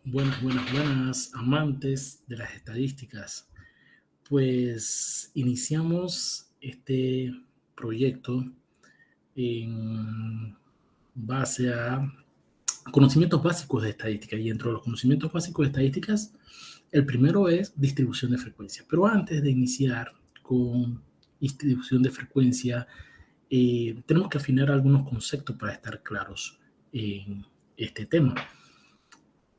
Buenas, amantes de las estadísticas. Pues iniciamos este proyecto en base a conocimientos básicos de estadística. Y entre los conocimientos básicos de estadísticas, el primero es distribución de frecuencia. Pero antes de iniciar con distribución de frecuencia, tenemos que afinar algunos conceptos para estar claros en este tema.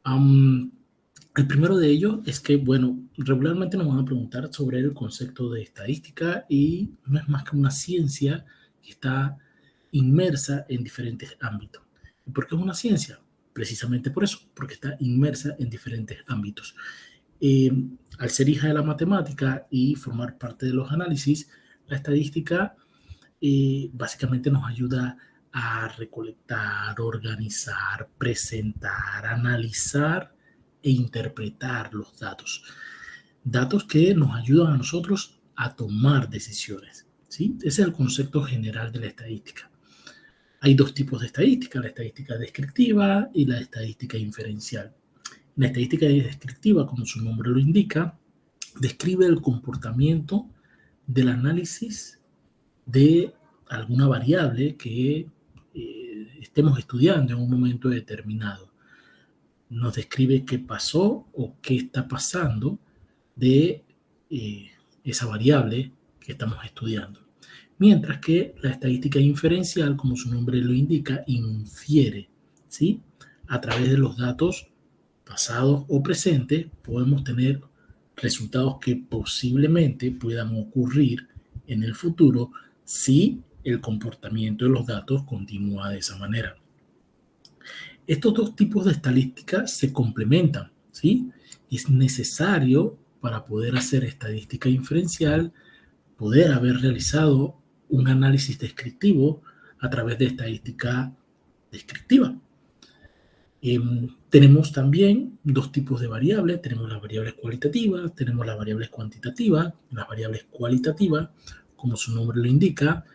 El primero de ellos es que, regularmente nos van a preguntar sobre el concepto de estadística y no es más que una ciencia que está inmersa en diferentes ámbitos. ¿Y por qué es una ciencia? Precisamente por eso, porque está inmersa en diferentes ámbitos. Eh, Al ser hija de la matemática y formar parte de los análisis, la estadística básicamente nos ayuda a recolectar, organizar, presentar, analizar e interpretar los datos. Datos que nos ayudan a nosotros a tomar decisiones. ¿Sí? Ese es el concepto general de la estadística. Hay dos tipos de estadística, la estadística descriptiva y la estadística inferencial. La estadística descriptiva, como su nombre lo indica, describe el comportamiento del análisis de alguna variable que estemos estudiando en un momento determinado. Nos describe qué pasó o qué está pasando de esa variable que estamos estudiando. Mientras que la estadística inferencial, como su nombre lo indica, infiere, ¿sí? A través de los datos pasados o presentes podemos tener resultados que posiblemente puedan ocurrir en el futuro si el comportamiento de los datos continúa de esa manera. Estos dos tipos de estadística se complementan, ¿sí? Es necesario para poder hacer estadística inferencial poder haber realizado un análisis descriptivo a través de estadística descriptiva. Tenemos también dos tipos de variables. Tenemos las variables cualitativas, tenemos las variables cuantitativas. Las variables cualitativas, como su nombre lo indica,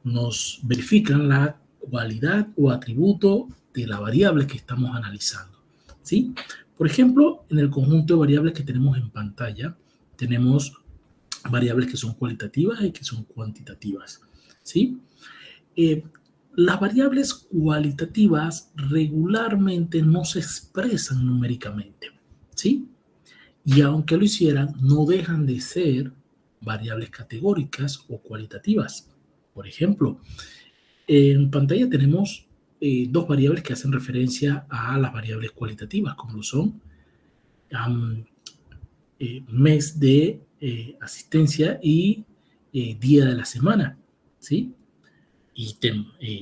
nos verifican la cualidad o atributo de la variable que estamos analizando, ¿sí? Por ejemplo, en el conjunto de variables que tenemos en pantalla, tenemos variables que son cualitativas y que son cuantitativas, ¿sí? Las variables cualitativas regularmente no se expresan numéricamente, ¿sí? Y aunque lo hicieran, no dejan de ser variables categóricas o cualitativas. Por ejemplo, en pantalla tenemos dos variables que hacen referencia a las variables cualitativas, como lo son mes de asistencia y día de la semana, ¿sí? Y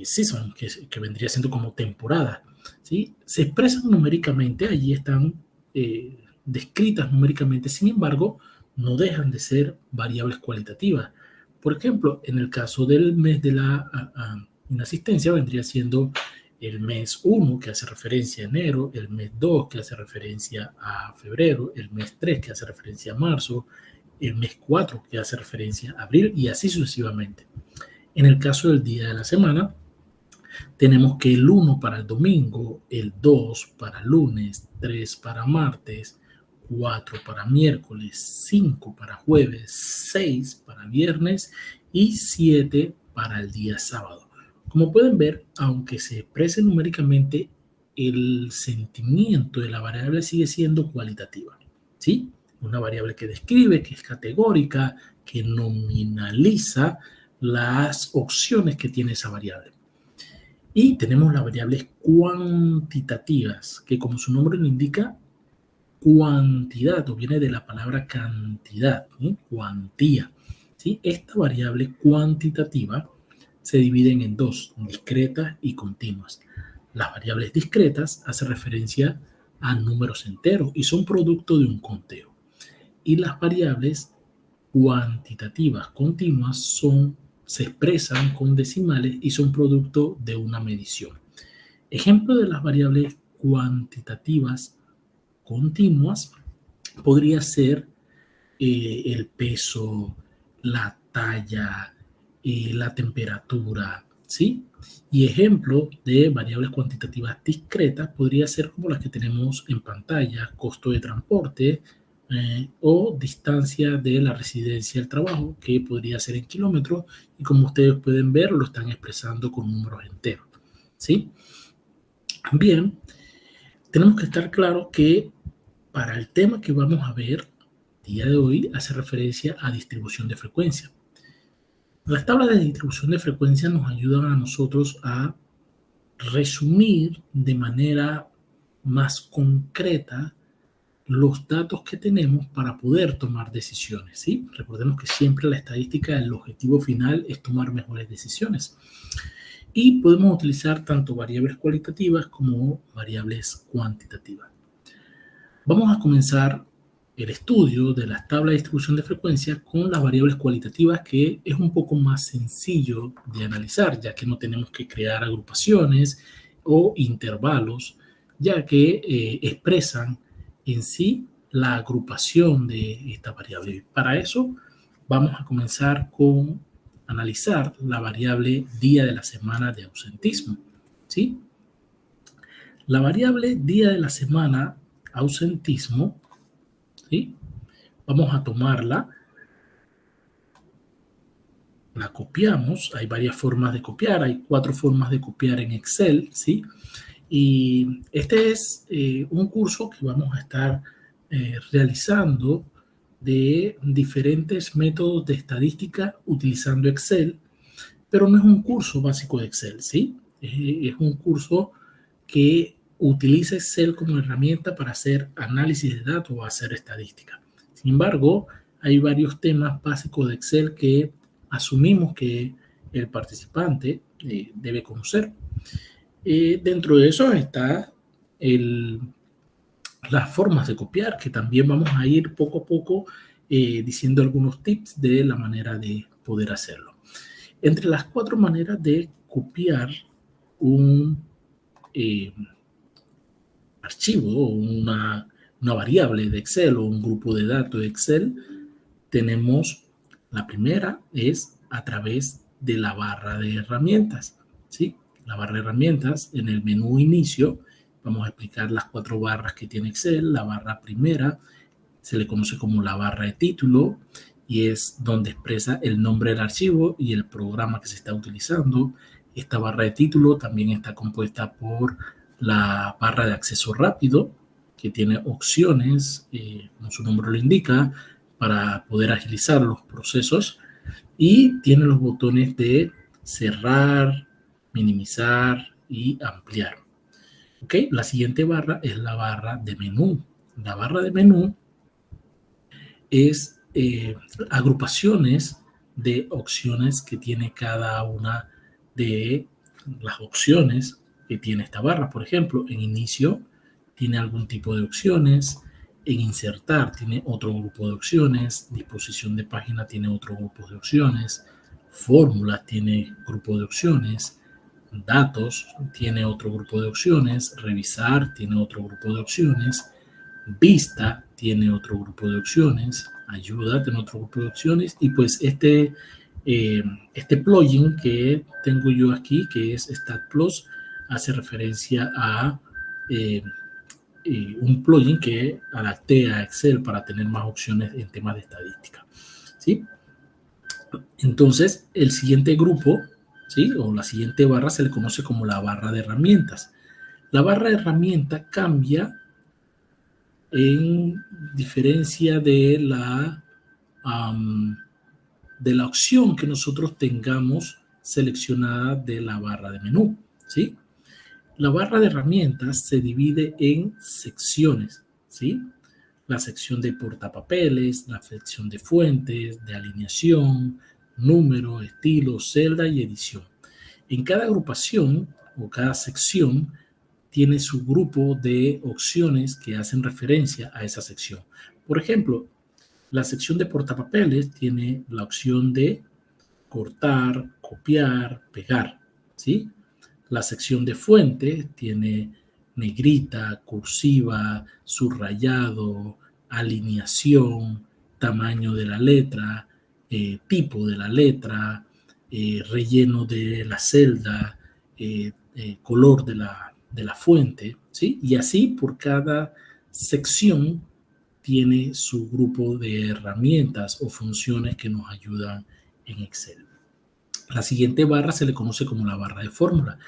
season, que vendría siendo como temporada, ¿sí? Se expresan numéricamente, allí están descritas numéricamente, sin embargo, no dejan de ser variables cualitativas. Por ejemplo, en el caso del mes de la inasistencia, vendría siendo el mes 1, que hace referencia a enero, el mes 2, que hace referencia a febrero, el mes 3, que hace referencia a marzo, el mes 4, que hace referencia a abril, y así sucesivamente. En el caso del día de la semana, tenemos que el 1 para el domingo, el 2 para lunes, 3 para martes, 4 para miércoles, 5 para jueves, 6 para viernes y 7 para el día sábado. Como pueden ver, aunque se exprese numéricamente, el sentimiento de la variable sigue siendo cualitativa, ¿sí? Una variable que describe, que es categórica, que nominaliza las opciones que tiene esa variable. Y tenemos las variables cuantitativas, que como su nombre lo indica, cuantidad, o viene de la palabra cantidad, ¿sí? Cuantía. ¿Sí? Esta variable cuantitativa se dividen en dos, discretas y continuas. Las variables discretas hacen referencia a números enteros y son producto de un conteo. Y las variables cuantitativas continuas se expresan con decimales y son producto de una medición. Ejemplo de las variables cuantitativas continuas podría ser el peso, la talla, la temperatura, ¿sí? Y ejemplo de variables cuantitativas discretas podría ser como las que tenemos en pantalla: costo de transporte o distancia de la residencia al trabajo, que podría ser en kilómetros, y como ustedes pueden ver, lo están expresando con números enteros, ¿sí? Bien, tenemos que estar claros que para el tema que vamos a ver el día de hoy hace referencia a distribución de frecuencia. Las tablas de distribución de frecuencia nos ayudan a nosotros a resumir de manera más concreta los datos que tenemos para poder tomar decisiones, ¿sí? Recordemos que siempre la estadística, el objetivo final es tomar mejores decisiones. Y podemos utilizar tanto variables cualitativas como variables cuantitativas. Vamos a comenzar el estudio de las tablas de distribución de frecuencia con las variables cualitativas, que es un poco más sencillo de analizar, ya que no tenemos que crear agrupaciones o intervalos, ya que expresan en sí la agrupación de esta variable. Para eso vamos a comenzar con analizar la variable día de la semana de ausentismo, ¿sí? La variable día de la semana ausentismo, ¿sí? Vamos a tomarla, la copiamos. Hay varias formas de copiar, hay 4 formas de copiar en Excel, ¿sí? Y este es un curso que vamos a estar realizando de diferentes métodos de estadística utilizando Excel, pero no es un curso básico de Excel, ¿sí? Es un curso que utiliza Excel como herramienta para hacer análisis de datos o hacer estadística. Sin embargo, hay varios temas básicos de Excel que asumimos que el participante debe conocer. Dentro de eso está las formas de copiar, que también vamos a ir poco a poco diciendo algunos tips de la manera de poder hacerlo. Entre las 4 maneras de copiar un archivo o una variable de Excel o un grupo de datos de Excel, tenemos la primera es a través de la barra de herramientas, ¿sí? La barra de herramientas, en el menú inicio vamos a explicar las 4 barras que tiene Excel. La barra primera se le conoce como la barra de título y es donde expresa el nombre del archivo y el programa que se está utilizando. Esta barra de título también está compuesta por la barra de acceso rápido, que tiene opciones, como su nombre lo indica, para poder agilizar los procesos, y tiene los botones de cerrar, minimizar y ampliar. ¿Ok? La siguiente barra es la barra de menú. La barra de menú es agrupaciones de opciones que tiene cada una de las opciones que tiene esta barra. Por ejemplo, en inicio tiene algún tipo de opciones, en insertar tiene otro grupo de opciones, disposición de página tiene otro grupo de opciones, fórmulas tiene grupo de opciones, datos tiene otro grupo de opciones, revisar tiene otro grupo de opciones, vista tiene otro grupo de opciones, ayuda tiene otro grupo de opciones, y pues este plugin que tengo yo aquí, que es StatPlus, hace referencia a un plugin que adapté a Excel para tener más opciones en temas de estadística, ¿sí? Entonces, el siguiente grupo, ¿sí? O la siguiente barra se le conoce como la barra de herramientas. La barra de herramientas cambia en diferencia de la opción que nosotros tengamos seleccionada de la barra de menú, ¿sí? La barra de herramientas se divide en secciones, ¿sí? La sección de portapapeles, la sección de fuentes, de alineación, número, estilo, celda y edición. En cada agrupación o cada sección tiene su grupo de opciones que hacen referencia a esa sección. Por ejemplo, la sección de portapapeles tiene la opción de cortar, copiar, pegar, ¿sí? La sección de fuente tiene negrita, cursiva, subrayado, alineación, tamaño de la letra, tipo de la letra, relleno de la celda, color de la fuente, ¿sí? Y así por cada sección tiene su grupo de herramientas o funciones que nos ayudan en Excel. La siguiente barra se le conoce como la barra de fórmula.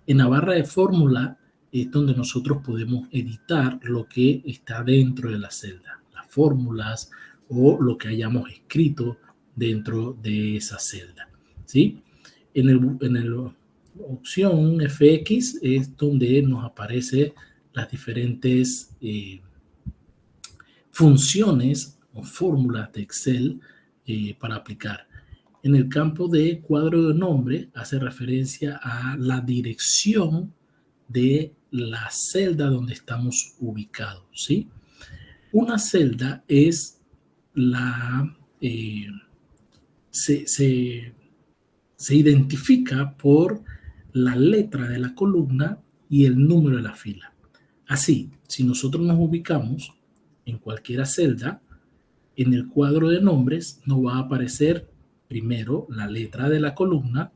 En la barra de fórmula es donde nosotros podemos editar lo que está dentro de la celda, las fórmulas o lo que hayamos escrito dentro de esa celda, ¿sí? En el opción FX es donde nos aparecen las diferentes funciones o fórmulas de Excel para aplicar. En el campo de cuadro de nombre hace referencia a la dirección de la celda donde estamos ubicados, ¿sí? Una celda es la... se identifica por la letra de la columna y el número de la fila. Así, si nosotros nos ubicamos en cualquier celda, en el cuadro de nombres nos va a aparecer primero la letra de la columna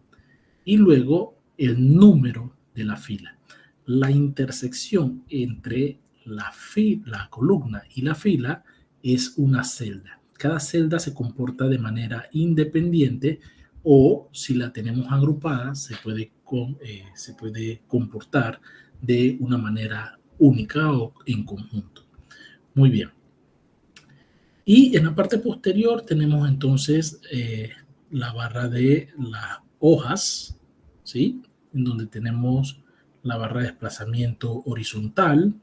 y luego el número de la fila. La intersección entre la columna y la fila es una celda. Cada celda se comporta de manera independiente o si la tenemos agrupada se puede comportar de una manera única o en conjunto. Muy bien. Y en la parte posterior tenemos entonces la barra de las hojas, ¿sí? En donde tenemos la barra de desplazamiento horizontal.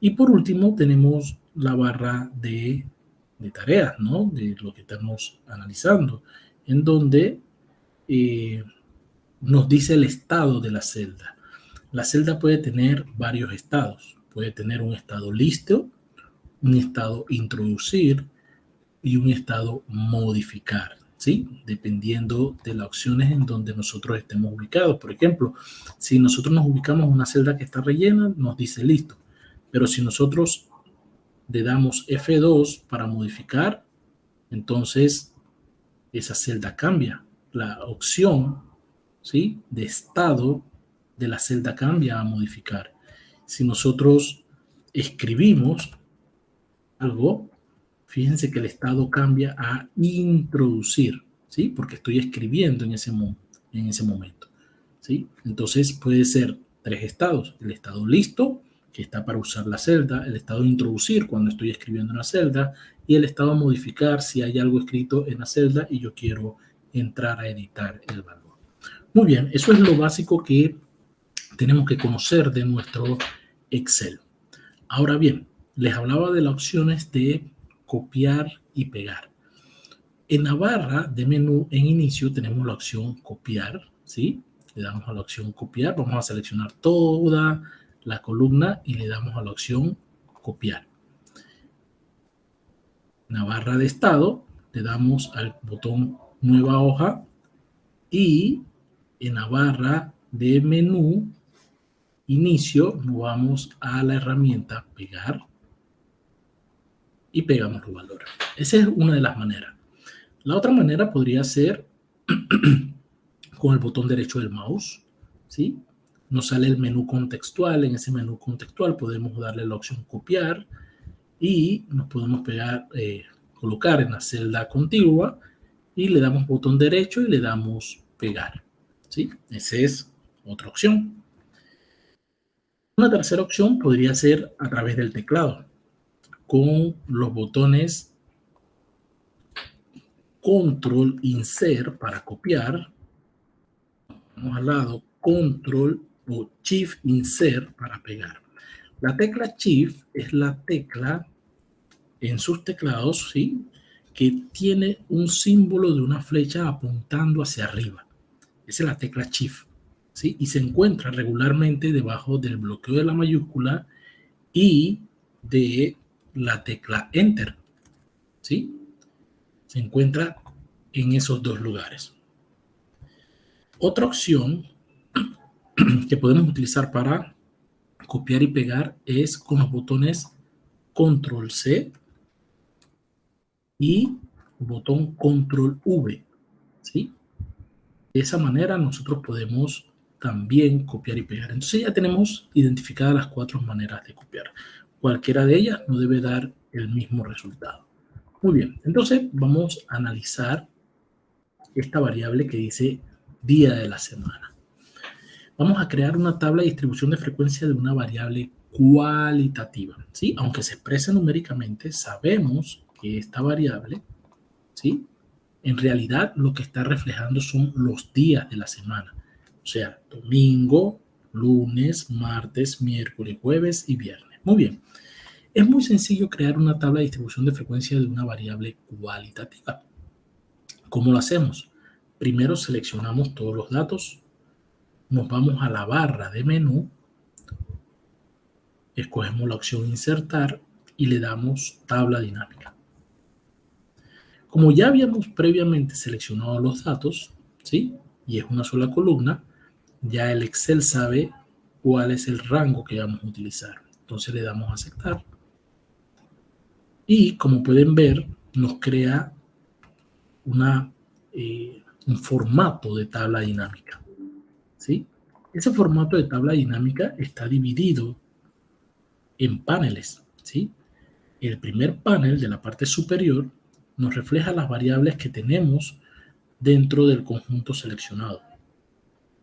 Y por último tenemos la barra de tareas, ¿no? De lo que estamos analizando, en donde nos dice el estado de la celda. La celda puede tener varios estados. Puede tener un estado listo, un estado introducir, y un estado modificar, ¿sí? Dependiendo de las opciones en donde nosotros estemos ubicados. Por ejemplo, si nosotros nos ubicamos en una celda que está rellena, nos dice listo. Pero si nosotros le damos F2 para modificar, entonces esa celda cambia. La opción, ¿sí? De estado de la celda cambia a modificar. Si nosotros escribimos algo, fíjense que el estado cambia a introducir, ¿sí? Porque estoy escribiendo en ese momento, ¿sí? Entonces puede ser tres estados. El estado listo, que está para usar la celda, el estado de introducir cuando estoy escribiendo en la celda y el estado de modificar si hay algo escrito en la celda y yo quiero entrar a editar el valor. Muy bien, eso es lo básico que tenemos que conocer de nuestro Excel. Ahora bien, les hablaba de las opciones de copiar y pegar. En la barra de menú en inicio tenemos la opción copiar, ¿sí? Le damos a la opción copiar, vamos a seleccionar toda la columna y le damos a la opción copiar. En la barra de estado le damos al botón nueva hoja y en la barra de menú inicio nos vamos a la herramienta pegar y pegamos los valores. Esa es una de las maneras. La otra manera podría ser con el botón derecho del mouse, ¿sí? Nos sale el menú contextual. En ese menú contextual podemos darle la opción copiar y nos podemos pegar, colocar en la celda contigua y le damos botón derecho y le damos pegar, ¿sí? Esa es otra opción. Una tercera opción podría ser a través del teclado con los botones Control Insert para copiar. Vamos al lado, Control o Shift Insert para pegar. La tecla Shift es la tecla en sus teclados, ¿sí? Que tiene un símbolo de una flecha apuntando hacia arriba. Esa es la tecla Shift, ¿sí? Y se encuentra regularmente debajo del bloqueo de la mayúscula y de la tecla Enter, ¿sí? Se encuentra en esos dos lugares. Otra opción que podemos utilizar para copiar y pegar es con los botones Control C y botón Control V, ¿sí? De esa manera nosotros podemos también copiar y pegar. Entonces ya tenemos identificadas las 4 maneras de copiar. Cualquiera de ellas no debe dar el mismo resultado. Muy bien, entonces vamos a analizar esta variable que dice día de la semana. Vamos a crear una tabla de distribución de frecuencia de una variable cualitativa, ¿sí? Aunque se exprese numéricamente, sabemos que esta variable, ¿sí?, en realidad lo que está reflejando son los días de la semana. O sea, domingo, lunes, martes, miércoles, jueves y viernes. Muy bien. Es muy sencillo crear una tabla de distribución de frecuencia de una variable cualitativa. ¿Cómo lo hacemos? Primero seleccionamos todos los datos, nos vamos a la barra de menú, escogemos la opción insertar y le damos tabla dinámica. Como ya habíamos previamente seleccionado los datos, ¿sí?, y es una sola columna, ya el Excel sabe cuál es el rango que vamos a utilizar. Entonces le damos a aceptar. Y como pueden ver, nos crea un formato de tabla dinámica, ¿sí? Ese formato de tabla dinámica está dividido en paneles, ¿sí? El primer panel de la parte superior nos refleja las variables que tenemos dentro del conjunto seleccionado.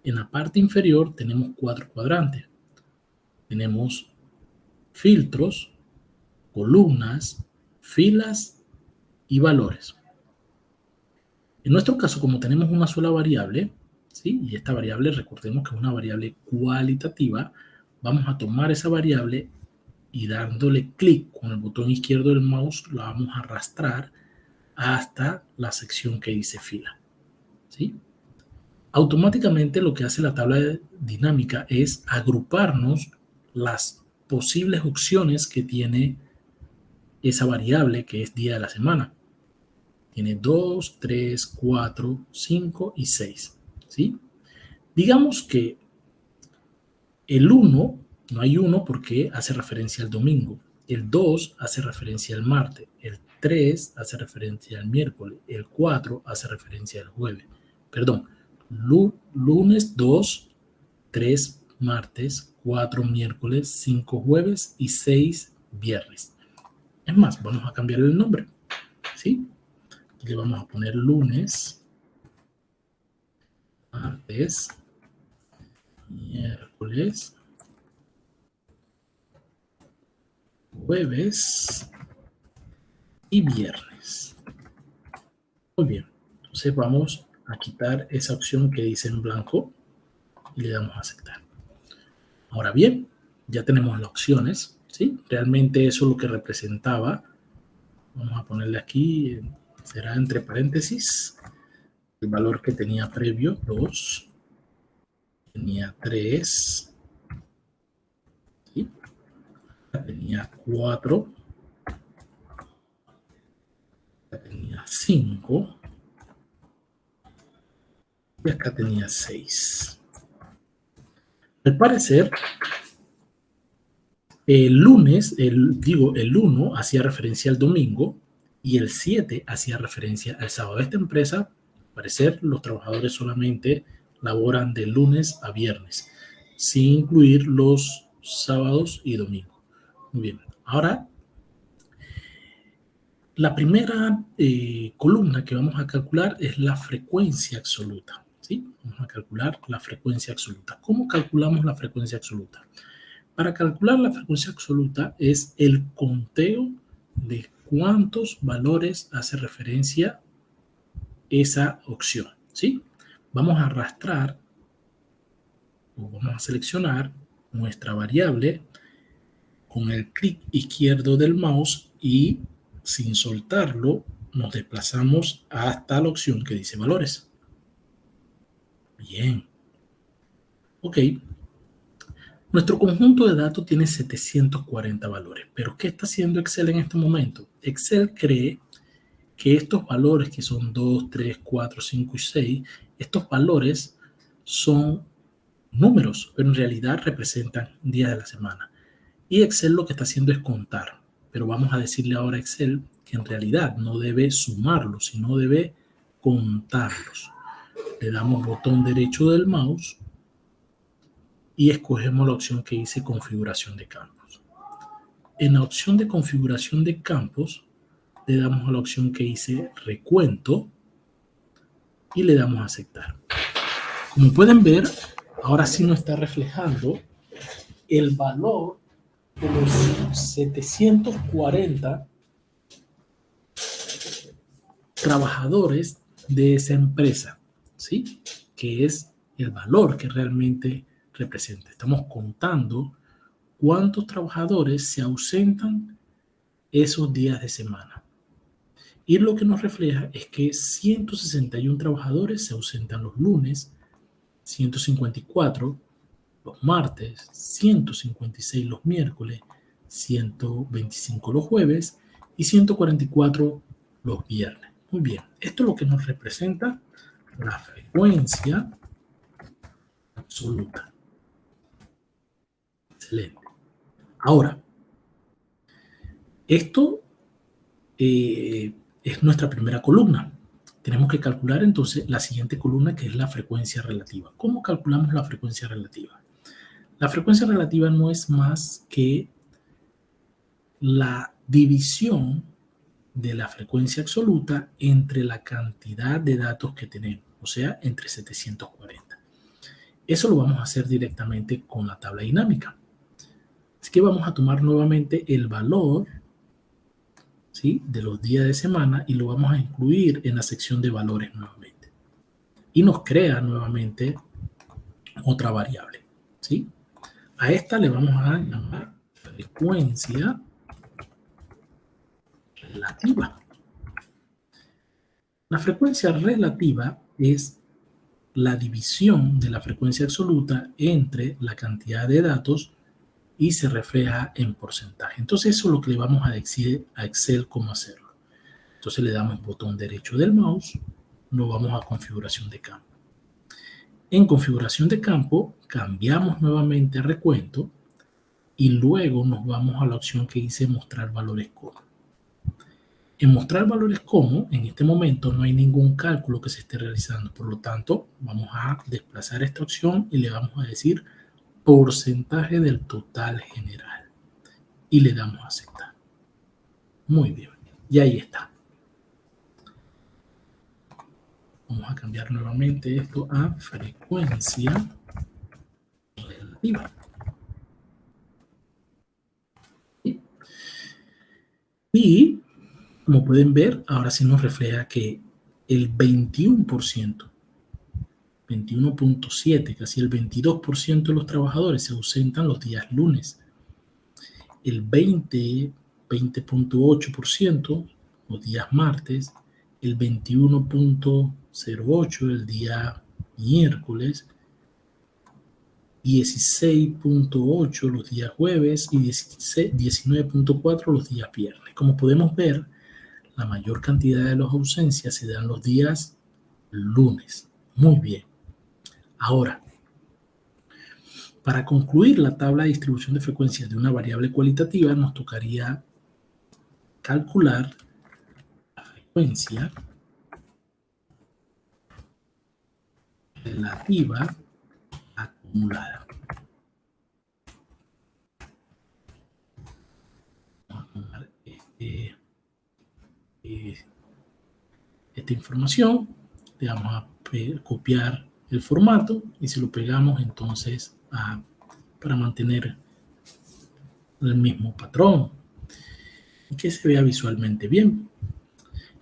En la parte inferior tenemos 4 cuadrantes. Tenemos filtros, columnas, filas y valores. En nuestro caso, como tenemos una sola variable, ¿sí?, y esta variable, recordemos que es una variable cualitativa, vamos a tomar esa variable y dándole clic con el botón izquierdo del mouse, la vamos a arrastrar hasta la sección que dice fila, ¿sí? Automáticamente lo que hace la tabla dinámica es agruparnos las posibles opciones que tiene esa variable que es día de la semana. Tiene 2, 3, 4, 5 y 6, ¿sí? Digamos que el 1, no hay 1 porque hace referencia al domingo. El 2 hace referencia al martes. El 3 hace referencia al miércoles. El 4 hace referencia al jueves. Perdón, lunes 2, 3 martes, 4 miércoles, 5 jueves y 6 viernes. Es más, vamos a cambiar el nombre, ¿sí? Aquí le vamos a poner lunes, martes, miércoles, jueves y viernes. Muy bien, entonces vamos a quitar esa opción que dice en blanco y le damos a aceptar. Ahora bien, ya tenemos las opciones, ¿sí? Realmente eso es lo que representaba. Vamos a ponerle aquí, será entre paréntesis, el valor que tenía previo, 2, tenía 3, ¿sí?, tenía 4, tenía 5 y acá tenía 6. Al parecer, el lunes, el 1 hacía referencia al domingo y el 7 hacía referencia al sábado. Esta empresa, al parecer, los trabajadores solamente laboran de lunes a viernes, sin incluir los sábados y domingos. Muy bien, ahora la primera columna que vamos a calcular es la frecuencia absoluta, ¿sí? Vamos a calcular la frecuencia absoluta. ¿Cómo calculamos la frecuencia absoluta? Para calcular la frecuencia absoluta es el conteo de cuántos valores hace referencia esa opción, ¿sí? Vamos a arrastrar o vamos a seleccionar nuestra variable con el clic izquierdo del mouse y sin soltarlo nos desplazamos hasta la opción que dice valores. Bien. Ok. Nuestro conjunto de datos tiene 740 valores. ¿Pero qué está haciendo Excel en este momento? Excel cree que estos valores que son 2, 3, 4, 5 y 6, estos valores son números, pero en realidad representan días de la semana. Y Excel lo que está haciendo es contar. Pero vamos a decirle ahora a Excel que en realidad no debe sumarlos, sino debe contarlos. Le damos botón derecho del mouse y escogemos la opción que dice configuración de campos. En la opción de configuración de campos, le damos a la opción que dice recuento y le damos a aceptar. Como pueden ver, ahora sí nos está reflejando el valor de los 740 trabajadores de esa empresa, ¿sí? Que es el valor que realmente representa. Estamos contando cuántos trabajadores se ausentan esos días de semana. Y lo que nos refleja es que 161 trabajadores se ausentan los lunes, 154 los martes, 156 los miércoles, 125 los jueves y 144 los viernes. Muy bien, esto es lo que nos representa la frecuencia absoluta. Excelente. Ahora, esto es nuestra primera columna. Tenemos que calcular entonces la siguiente columna, que es la frecuencia relativa. ¿Cómo calculamos la frecuencia relativa? La frecuencia relativa no es más que la división de la frecuencia absoluta entre la cantidad de datos que tenemos, o sea, entre 740. Eso lo vamos a hacer directamente con la tabla dinámica. Así que vamos a tomar nuevamente el valor, ¿sí?, de los días de semana y lo vamos a incluir en la sección de valores nuevamente. Y nos crea nuevamente otra variable, ¿sí? A esta le vamos a llamar frecuencia relativa. La frecuencia relativa es la división de la frecuencia absoluta entre la cantidad de datos y se refleja en porcentaje. Entonces eso es lo que le vamos a decir a Excel cómo hacerlo. Entonces le damos botón derecho del mouse, nos vamos a configuración de campo. En configuración de campo cambiamos nuevamente a recuento y luego nos vamos a la opción que dice mostrar valores como. En mostrar valores como, en este momento no hay ningún cálculo que se esté realizando, por lo tanto vamos a desplazar esta opción y le vamos a decir porcentaje del total general y le damos a aceptar. Muy bien, y ahí está. Vamos a cambiar nuevamente esto a frecuencia relativa. Y como pueden ver, ahora sí nos refleja que el 21%, 21.7, casi el 22% de los trabajadores se ausentan los días lunes. El 20.8% los días martes, el 21.08 el día miércoles, 16.8 los días jueves y 19.4 los días viernes. Como podemos ver, la mayor cantidad de las ausencias se dan los días lunes. Muy bien. Ahora, para concluir la tabla de distribución de frecuencias de una variable cualitativa, nos tocaría calcular la frecuencia relativa acumulada. Vamos a tomar esta información, le vamos a copiar el formato y se lo pegamos entonces para mantener el mismo patrón y que se vea visualmente bien.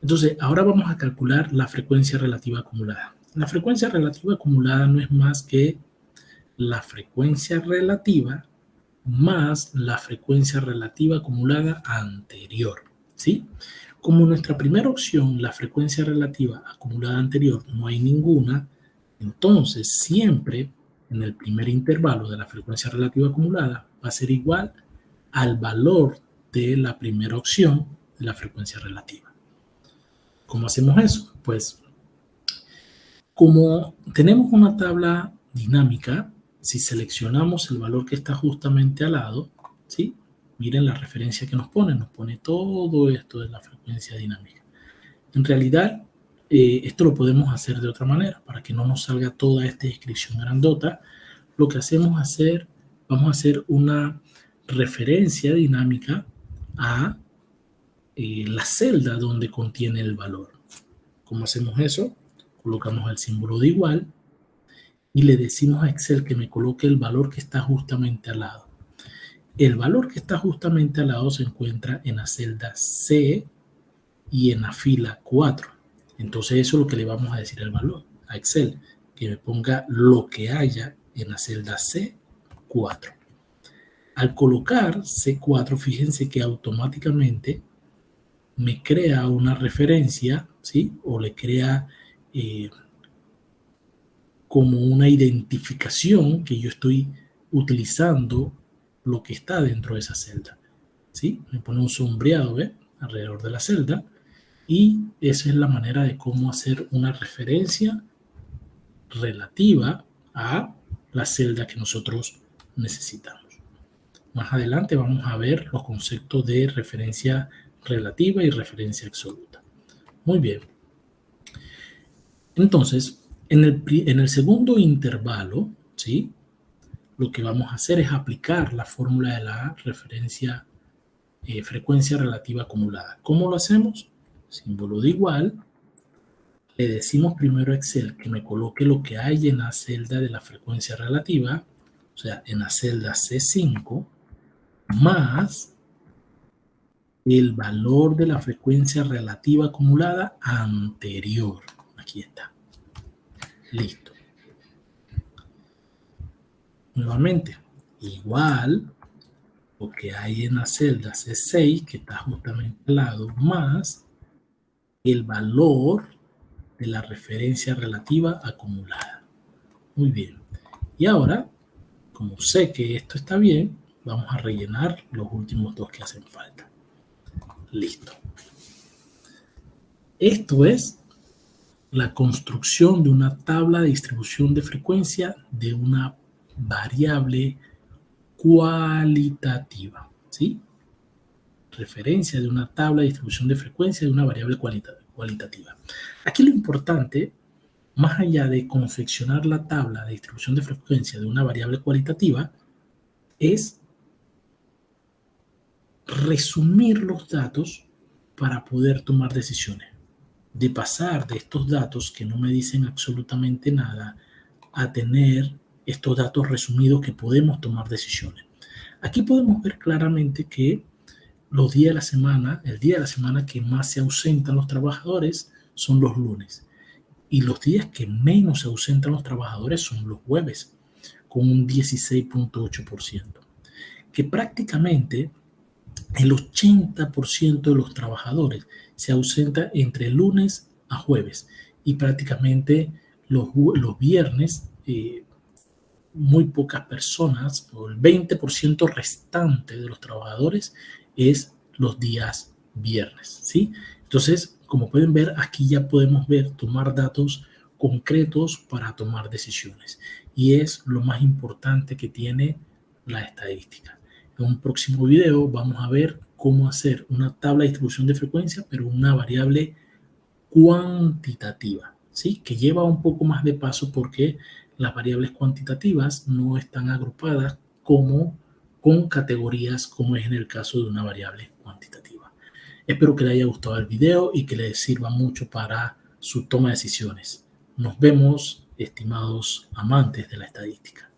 Entonces, ahora vamos a calcular la frecuencia relativa acumulada. La frecuencia relativa acumulada no es más que la frecuencia relativa más la frecuencia relativa acumulada anterior, ¿sí? Como nuestra primera opción, la frecuencia relativa acumulada anterior, no hay ninguna, entonces siempre en el primer intervalo de la frecuencia relativa acumulada va a ser igual al valor de la primera opción de la frecuencia relativa. ¿Cómo hacemos eso? Pues como tenemos una tabla dinámica, si seleccionamos el valor que está justamente al lado, ¿sí? Miren la referencia que nos pone todo esto de la frecuencia dinámica. En realidad, esto lo podemos hacer de otra manera, para que no nos salga toda esta descripción grandota. Lo que vamos a hacer una referencia dinámica a la celda donde contiene el valor. ¿Cómo hacemos eso? Colocamos el símbolo de igual y le decimos a Excel que me coloque el valor que está justamente al lado. El valor que está justamente al lado se encuentra en la celda C y en la fila 4. Entonces eso es lo que le vamos a decir al valor a Excel, que me ponga lo que haya en la celda C4. Al colocar C4, fíjense que automáticamente me crea una referencia, ¿sí? O le crea como una identificación que yo estoy utilizando lo que está dentro de esa celda, ¿sí? Me pone un sombreado, ¿ve? Alrededor de la celda, y esa es la manera de cómo hacer una referencia relativa a la celda que nosotros necesitamos. Más adelante vamos a ver los conceptos de referencia relativa y referencia absoluta. Muy bien. Entonces, en el segundo intervalo, ¿sí? Lo que vamos a hacer es aplicar la fórmula de la referencia frecuencia relativa acumulada. ¿Cómo lo hacemos? Símbolo de igual. Le decimos primero a Excel que me coloque lo que hay en la celda de la frecuencia relativa, o sea, en la celda C5, más el valor de la frecuencia relativa acumulada anterior. Aquí está. Listo. Nuevamente, igual lo que hay en la celda C6, que está justamente al lado, más el valor de la referencia relativa acumulada. Muy bien. Y ahora, como sé que esto está bien, vamos a rellenar los últimos dos que hacen falta. Listo. Esto es la construcción de una tabla de distribución de frecuencia de una variable cualitativa, ¿sí? Referencia de una tabla de distribución de frecuencia de una variable cualitativa. Aquí lo importante, más allá de confeccionar la tabla de distribución de frecuencia de una variable cualitativa, es resumir los datos para poder tomar decisiones. De pasar de estos datos que no me dicen absolutamente nada a tener estos datos resumidos que podemos tomar decisiones. Aquí podemos ver claramente que los días de la semana, el día de la semana que más se ausentan los trabajadores son los lunes. Y los días que menos se ausentan los trabajadores son los jueves, con un 16.8%. Que prácticamente el 80% de los trabajadores se ausenta entre lunes a jueves. Y prácticamente los viernes, muy pocas personas, o el 20% restante de los trabajadores es los días viernes, ¿sí? Entonces, como pueden ver, aquí ya podemos tomar datos concretos para tomar decisiones. Y es lo más importante que tiene la estadística. En un próximo video vamos a ver cómo hacer una tabla de distribución de frecuencia, pero una variable cuantitativa, ¿sí? Que lleva un poco más de paso porque las variables cuantitativas no están agrupadas con categorías como es en el caso de una variable cuantitativa. Espero que les haya gustado el video y que les sirva mucho para su toma de decisiones. Nos vemos, estimados amantes de la estadística.